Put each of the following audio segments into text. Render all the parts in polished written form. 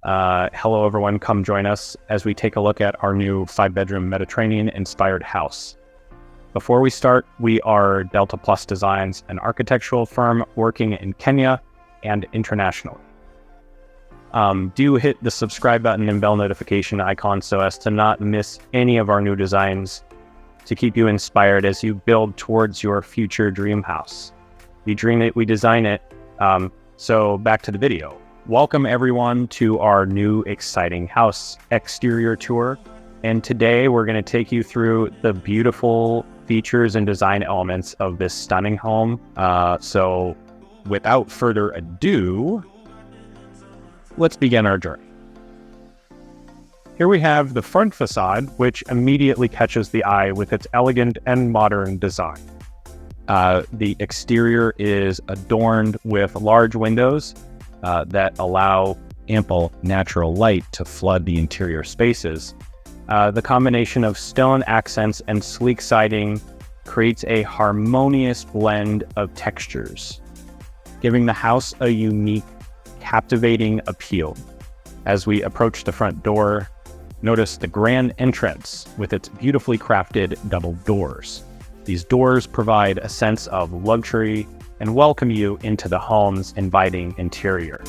Hello, everyone. Come join us as we take a look at our new 5-bedroom Mediterranean-inspired house. Before we start, we are Delta Plus Designs, an architectural firm working in Kenya and internationally. Do hit the subscribe button and bell notification icon so as to not miss any of our new designs to keep you inspired as you build towards your future dream house. We dream it, we design it. So back to the video. Welcome everyone to our new exciting house exterior tour. And today we're going to take you through the beautiful features and design elements of this stunning home. So without further ado, let's begin our journey. Here we have the front facade, which immediately catches the eye with its elegant and modern design. The exterior is adorned with large windows that allow ample natural light to flood the interior spaces. The combination of stone accents and sleek siding creates a harmonious blend of textures, giving the house a unique, captivating appeal. As we approach the front door, notice the grand entrance with its beautifully crafted double doors. These doors provide a sense of luxury and welcome you into the home's inviting interior.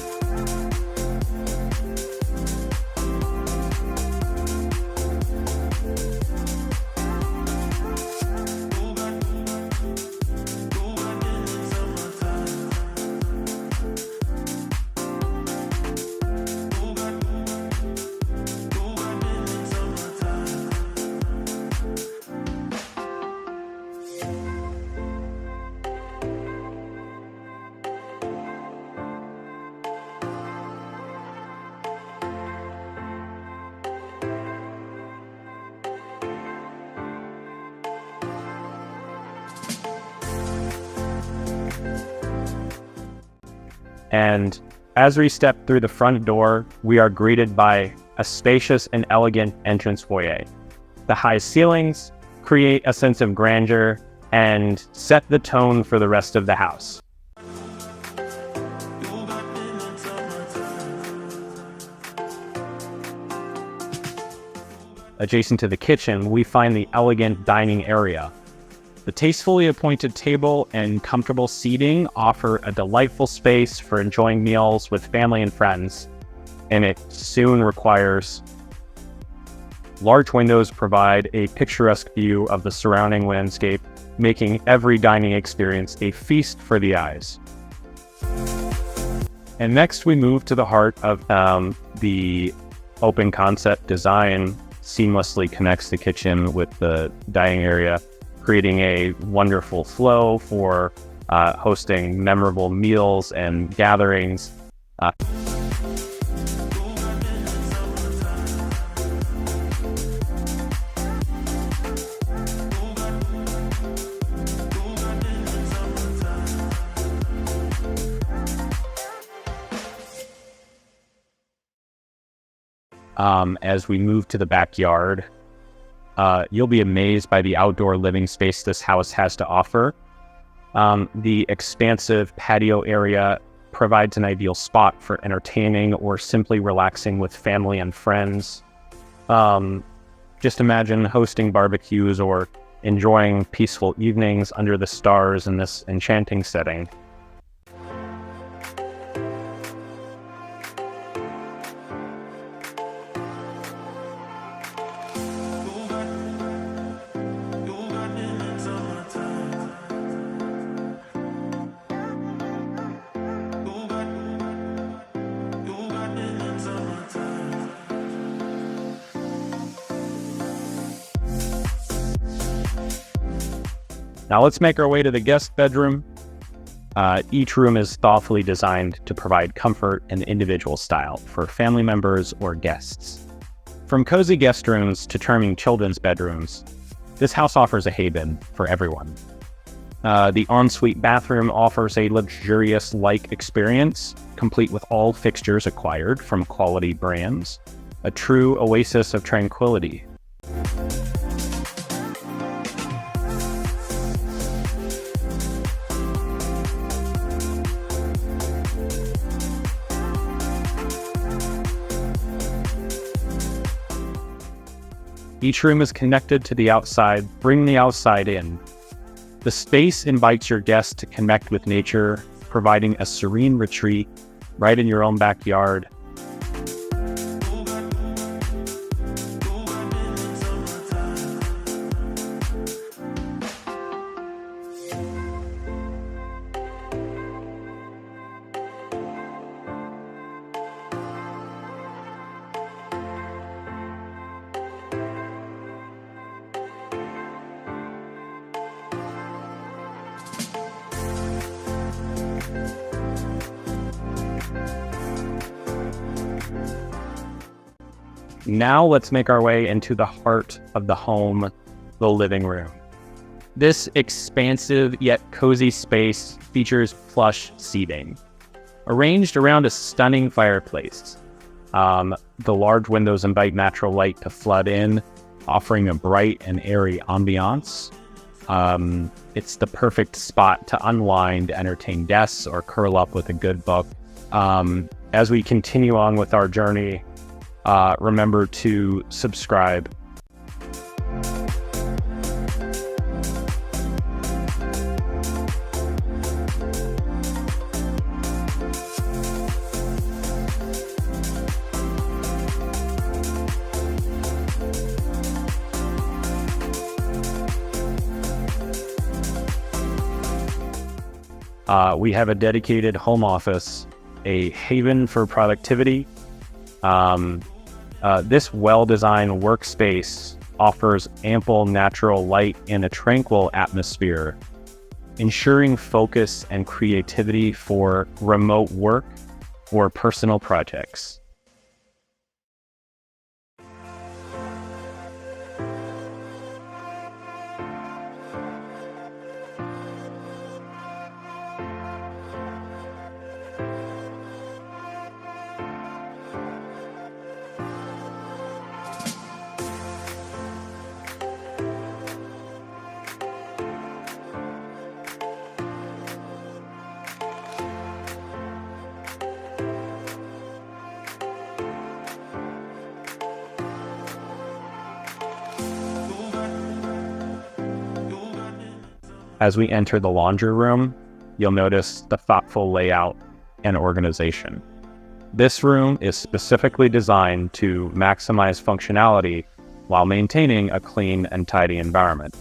And as we step through the front door, we are greeted by a spacious and elegant entrance foyer. The high ceilings create a sense of grandeur and set the tone for the rest of the house. Adjacent to the kitchen, we find the elegant dining area. The tastefully appointed table and comfortable seating offer a delightful space for enjoying meals with family and friends, and it soon requires large windows provide a picturesque view of the surrounding landscape, making every dining experience a feast for the eyes. And next we move to the heart of the open concept design seamlessly connects the kitchen with the dining area, creating a wonderful flow for hosting memorable meals and gatherings. As we move to the backyard, you'll be amazed by the outdoor living space this house has to offer. The expansive patio area provides an ideal spot for entertaining or simply relaxing with family and friends. Just imagine hosting barbecues or enjoying peaceful evenings under the stars in this enchanting setting. Now let's make our way to the guest bedroom. Each room is thoughtfully designed to provide comfort and individual style for family members or guests. From cozy guest rooms to charming children's bedrooms, this house offers a haven for everyone. The ensuite bathroom offers a luxurious-like experience, complete with all fixtures acquired from quality brands, a true oasis of tranquility. Each room is connected to the outside, bring the outside in. The space invites your guests to connect with nature, providing a serene retreat right in your own backyard. Now let's make our way into the heart of the home, the living room. This expansive yet cozy space features plush seating, arranged around a stunning fireplace. The large windows invite natural light to flood in, offering a bright and airy ambiance. It's the perfect spot to unwind, entertain guests, or curl up with a good book. As we continue on with our journey, remember to subscribe. We have a dedicated home office, a haven for productivity. This well-designed workspace offers ample natural light in a tranquil atmosphere, ensuring focus and creativity for remote work or personal projects. As we enter the laundry room, you'll notice the thoughtful layout and organization. This room is specifically designed to maximize functionality while maintaining a clean and tidy environment.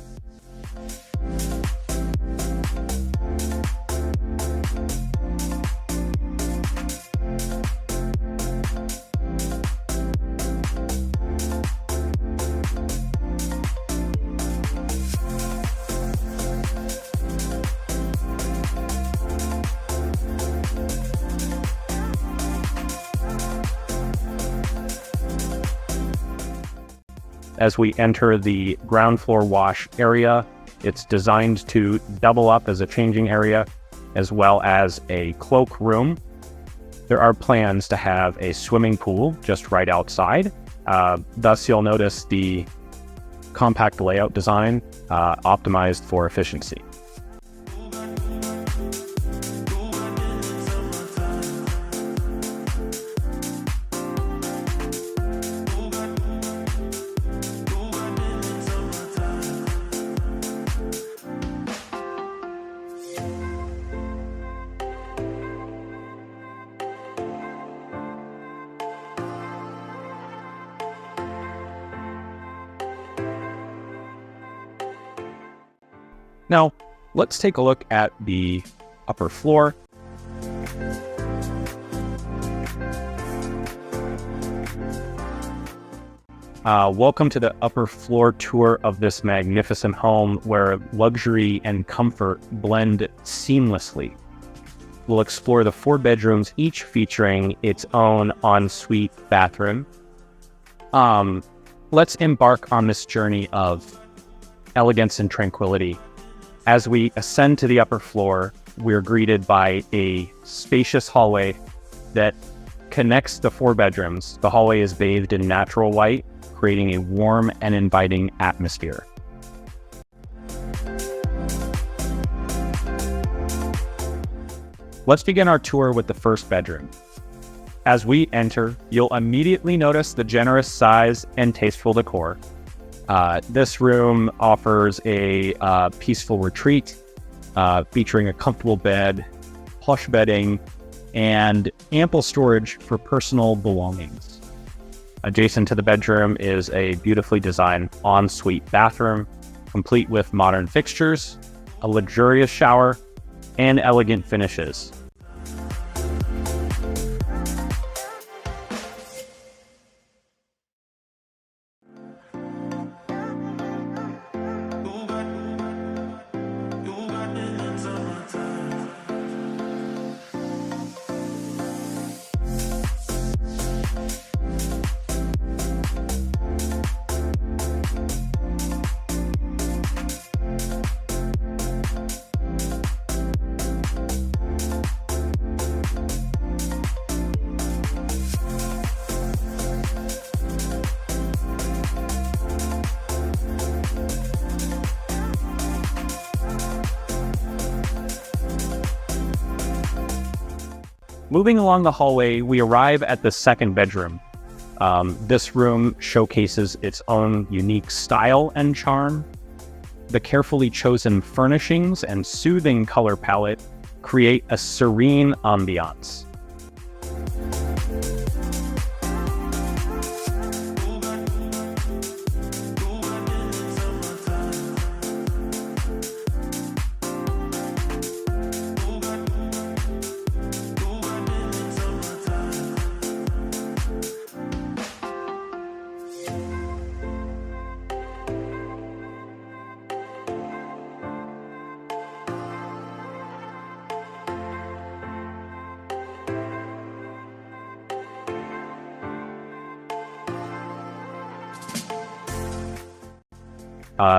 As we enter the ground floor wash area, it's designed to double up as a changing area, as well as a cloak room. There are plans to have a swimming pool just right outside. Thus, you'll notice the compact layout design optimized for efficiency. Now, let's take a look at the upper floor. Welcome to the upper floor tour of this magnificent home where luxury and comfort blend seamlessly. We'll explore the 4 bedrooms, each featuring its own ensuite bathroom. Let's embark on this journey of elegance and tranquility. As we ascend to the upper floor, we're greeted by a spacious hallway that connects the 4 bedrooms. The hallway is bathed in natural light, creating a warm and inviting atmosphere. Let's begin our tour with the 1st bedroom. As we enter, you'll immediately notice the generous size and tasteful decor. This room offers a peaceful retreat featuring a comfortable bed, plush bedding, and ample storage for personal belongings. Adjacent to the bedroom is a beautifully designed ensuite bathroom, complete with modern fixtures, a luxurious shower, and elegant finishes. Moving along the hallway, we arrive at the second bedroom. This room showcases its own unique style and charm. The carefully chosen furnishings and soothing color palette create a serene ambiance.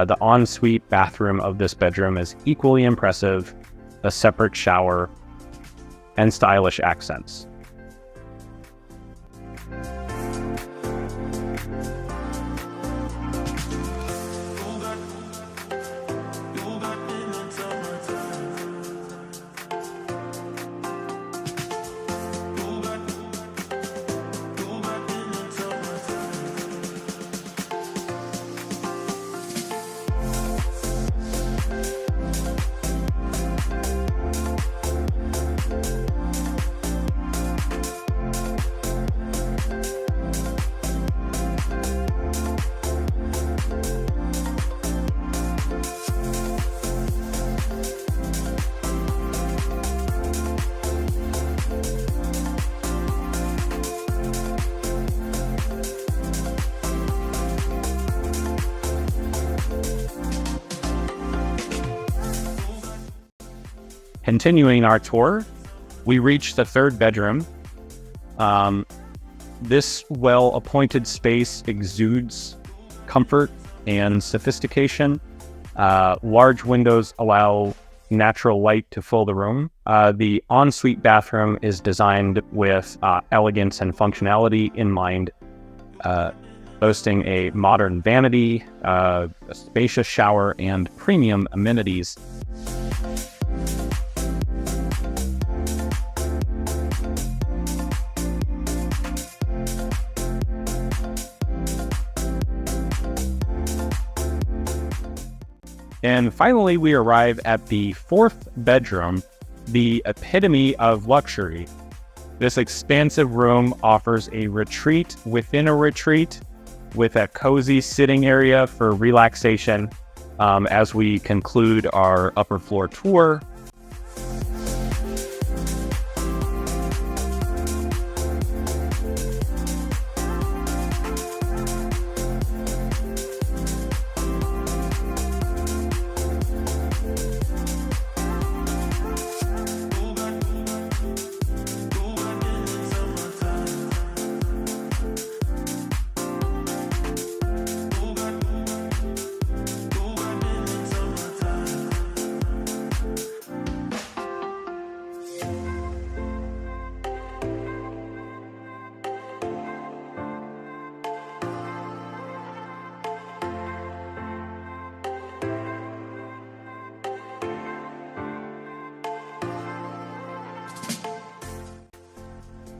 The ensuite bathroom of this bedroom is equally impressive, a separate shower, and stylish accents. Continuing our tour, we reach the third bedroom. This well-appointed space exudes comfort and sophistication. Large windows allow natural light to fill the room. The ensuite bathroom is designed with elegance and functionality in mind, boasting a modern vanity, a spacious shower, and premium amenities. And finally, we arrive at the fourth bedroom, the epitome of luxury. This expansive room offers a retreat within a retreat with a cozy sitting area for relaxation as we conclude our upper floor tour.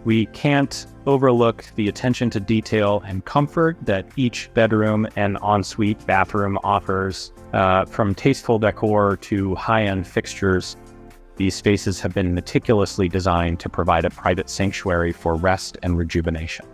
We can't overlook the attention to detail and comfort that each bedroom and ensuite bathroom offers. From tasteful decor to high-end fixtures, these spaces have been meticulously designed to provide a private sanctuary for rest and rejuvenation.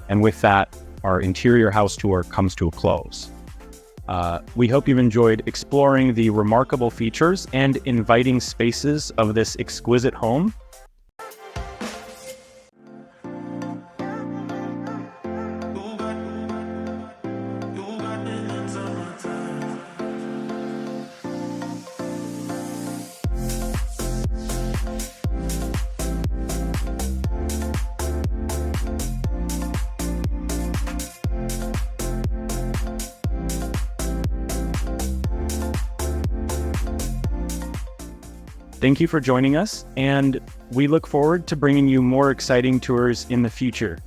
And with that, our interior house tour comes to a close. We hope you've enjoyed exploring the remarkable features and inviting spaces of this exquisite home. Thank you for joining us, and we look forward to bringing you more exciting tours in the future.